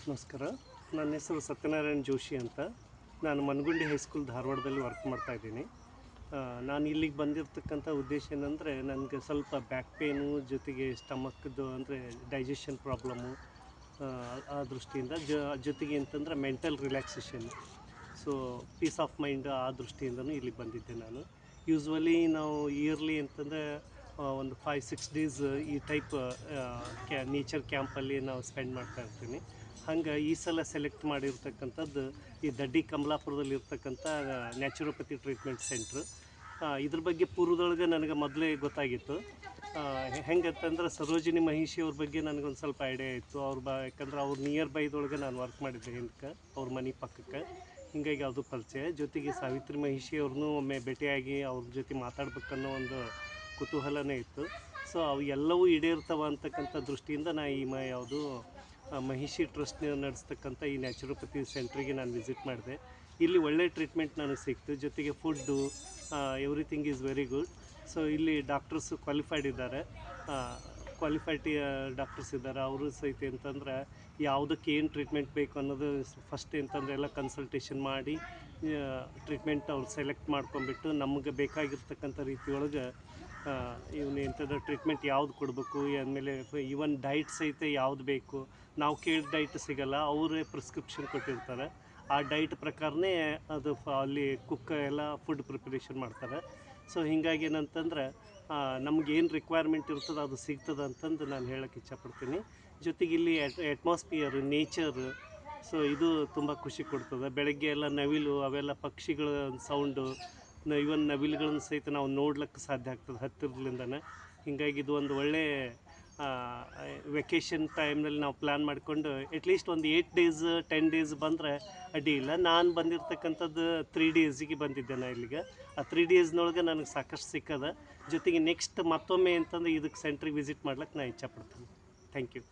ನಮಸ್ಕಾರ. ನನ್ನ ಹೆಸರು ಸತ್ಯನಾರಾಯಣ್ ಜೋಶಿ ಅಂತ. ನಾನು ಮನಗುಂಡಿ ಹೈಸ್ಕೂಲ್ ಧಾರವಾಡದಲ್ಲಿ ವರ್ಕ್ ಮಾಡ್ತಾಯಿದ್ದೀನಿ. ನಾನು ಇಲ್ಲಿಗೆ ಬಂದಿರತಕ್ಕಂಥ ಉದ್ದೇಶ ಏನಂದರೆ, ನನಗೆ ಸ್ವಲ್ಪ ಬ್ಯಾಕ್ ಪೇನು ಜೊತೆಗೆ ಸ್ಟಮಕ್ದು ಅಂದರೆ ಡೈಜೆಷನ್ ಪ್ರಾಬ್ಲಮ್ಮು, ಆ ದೃಷ್ಟಿಯಿಂದ ಜೊತೆಗೆ ಅಂತಂದರೆ mental relaxation, so peace of mind, ಆ ದೃಷ್ಟಿಯಿಂದನೂ ಇಲ್ಲಿಗೆ ಬಂದಿದ್ದೆ ನಾನು. ಯೂಸ್ವಲಿ ನಾವು ಇಯರ್ಲಿ ಅಂತಂದರೆ ಒಂದು 5-6 ಡೇಸ್ ಈ ಟೈಪ್ ನೇಚರ್ ಕ್ಯಾಂಪಲ್ಲಿ ನಾವು ಸ್ಪೆಂಡ್ ಮಾಡ್ತಾ ಇರ್ತೀನಿ. ಹಂಗೆ ಈ ಸಲ ಸೆಲೆಕ್ಟ್ ಮಾಡಿರ್ತಕ್ಕಂಥದ್ದು ಈ ದಡ್ಡಿ ಕಮಲಾಪುರದಲ್ಲಿ ಇರ್ತಕ್ಕಂಥ ನ್ಯಾಚುರೋಪತಿ ಟ್ರೀಟ್ಮೆಂಟ್ ಸೆಂಟ್ರು. ಇದ್ರ ಬಗ್ಗೆ ಪೂರ್ವದೊಳಗೆ ನನಗೆ ಮೊದಲೇ ಗೊತ್ತಾಗಿತ್ತು. ಹೆಂಗಂತಂದ್ರೆ ಸರೋಜಿನಿ ಮಹಿಷಿ ಅವ್ರ ಬಗ್ಗೆ ನನಗೊಂದು ಸ್ವಲ್ಪ ಐಡಿಯಾ ಇತ್ತು. ಯಾಕಂದ್ರೆ ಅವ್ರು ನಿಯರ್ ಬೈದೊಳಗೆ ನಾನು ವರ್ಕ್ ಮಾಡಿದ್ದೆ ಹಿಂದಕ್ಕೆ, ಅವ್ರ ಮನೆ ಪಕ್ಕಕ್ಕೆ. ಹೀಗಾಗಿ ಅದು ಪರಿಚಯ. ಜೊತೆಗೆ ಸಾವಿತ್ರಿ ಮಹಿಷಿ ಅವ್ರನ್ನೂ ಒಮ್ಮೆ ಭೇಟಿಯಾಗಿ ಅವ್ರ ಜೊತೆ ಮಾತಾಡ್ಬೇಕನ್ನೋ ಒಂದು ಕುತೂಹಲನೇ ಇತ್ತು. ಸೊ ಅವು ಎಲ್ಲವೂ ಈಡೇರ್ತವೆ ಅಂತಕ್ಕಂಥ ದೃಷ್ಟಿಯಿಂದ ನಾ ಯಾವುದು ಮಹಿಷಿ ಟ್ರಸ್ಟ್ ನಡೆಸ್ತಕ್ಕಂಥ ಈ ನ್ಯಾಚುರೋಪತಿ ಸೆಂಟ್ರಿಗೆ ನಾನು ವಿಸಿಟ್ ಮಾಡಿದೆ. ಇಲ್ಲಿ ಒಳ್ಳೆ ಟ್ರೀಟ್ಮೆಂಟ್ ನನಗೆ ಸಿಕ್ತು. ಜೊತೆಗೆ food, everything is very good. So ಇಲ್ಲಿ ಡಾಕ್ಟರ್ಸು ಕ್ವಾಲಿಫೈಡ್ ಇದ್ದಾರೆ, ಕ್ವಾಲಿಫೈಡ್ ಡಾಕ್ಟರ್ಸ್ ಇದ್ದಾರೆ. ಅವರು ಸಹಿತ ಅಂತಂದ್ರೆ ಯಾವುದಕ್ಕೆ ಏನು ಟ್ರೀಟ್ಮೆಂಟ್ ಬೇಕು ಅನ್ನೋದು ಫಸ್ಟ್ ಅಂತಂದರೆ ಎಲ್ಲ ಕನ್ಸಲ್ಟೇಷನ್ ಮಾಡಿ ಟ್ರೀಟ್ಮೆಂಟ್ ಅವ್ರು ಸೆಲೆಕ್ಟ್ ಮಾಡ್ಕೊಂಬಿಟ್ಟು ನಮಗೆ ಬೇಕಾಗಿರ್ತಕ್ಕಂಥ ರೀತಿಯೊಳಗೆ ಇವನು ಎಂಥದ್ದು ಟ್ರೀಟ್ಮೆಂಟ್ ಯಾವ್ದು ಕೊಡಬೇಕು, ಆಮೇಲೆ ಈವನ್ ಡೈಟ್ ಸಹಿತ ಯಾವ್ದು ಬೇಕು, ನಾವು ಕೇಳಿದ ಡೈಟ್ ಸಿಗೋಲ್ಲ, ಅವರೇ ಪ್ರಿಸ್ಕ್ರಿಪ್ಷನ್ ಕೊಟ್ಟಿರ್ತಾರೆ. ಆ ಡೈಟ್ ಪ್ರಕಾರನೇ ಅದು ಅಲ್ಲಿ ಕುಕ್ ಎಲ್ಲ ಫುಡ್ ಪ್ರಿಪರೇಷನ್ ಮಾಡ್ತಾರೆ. ಸೊ ಹೀಗಾಗಿ ಏನಂತಂದ್ರೆ ನಮಗೇನು ರಿಕ್ವೈರ್ಮೆಂಟ್ ಇರ್ತದೆ ಅದು ಸಿಗ್ತದೆ ಅಂತಂದು ನಾನು ಹೇಳೋಕ್ಕೆ ಇಷ್ಟಪಡ್ತೀನಿ. ಜೊತೆಗೆ ಇಲ್ಲಿ ಅಟ್ಮಾಸ್ಫಿಯರ್, ನೇಚರ್, ಸೊ ಇದು ತುಂಬ ಖುಷಿ ಕೊಡ್ತದೆ. ಬೆಳಗ್ಗೆ ಎಲ್ಲ ನವಿಲು ಅವೆಲ್ಲ ಪಕ್ಷಿಗಳ ಸೌಂಡು, ಇವನ್ ನವಿಲುಗಳನ್ನು ಸಹಿತ ನಾವು ನೋಡ್ಲಿಕ್ಕೆ ಸಾಧ್ಯ ಆಗ್ತದೆ ಹತ್ತಿರದಿಂದನೇ. ಹೀಗಾಗಿ ಇದು ಒಂದು ಒಳ್ಳೆ ವೆಕೇಷನ್ ಟೈಮ್ನಲ್ಲಿ ನಾವು ಪ್ಲ್ಯಾನ್ ಮಾಡಿಕೊಂಡು ಅಟ್ಲೀಸ್ಟ್ ಒಂದು 8 ಡೇಸ್ 10 ಡೇಸ್ ಬಂದರೆ ಅಡ್ಡಿ ಇಲ್ಲ. ನಾನು ಬಂದಿರತಕ್ಕಂಥದ್ದು 3 ಡೇಸಿಗೆ ಬಂದಿದ್ದೆ ನಾನು ಇಲ್ಲಿಗೆ. ಆ 3 ಡೇಸ್ನೊಳಗೆ ನನಗೆ ಸಾಕಷ್ಟು ಸಿಕ್ಕದ. ಜೊತೆಗೆ ನೆಕ್ಸ್ಟ್ ಮತ್ತೊಮ್ಮೆ ಅಂತಂದರೆ ಇದಕ್ಕೆ ಸೆಂಟ್ರಿಗೆ ವಿಸಿಟ್ ಮಾಡ್ಲಿಕ್ಕೆ ನಾನು ಇಚ್ಛಪಡ್ತೀನಿ. Thank you.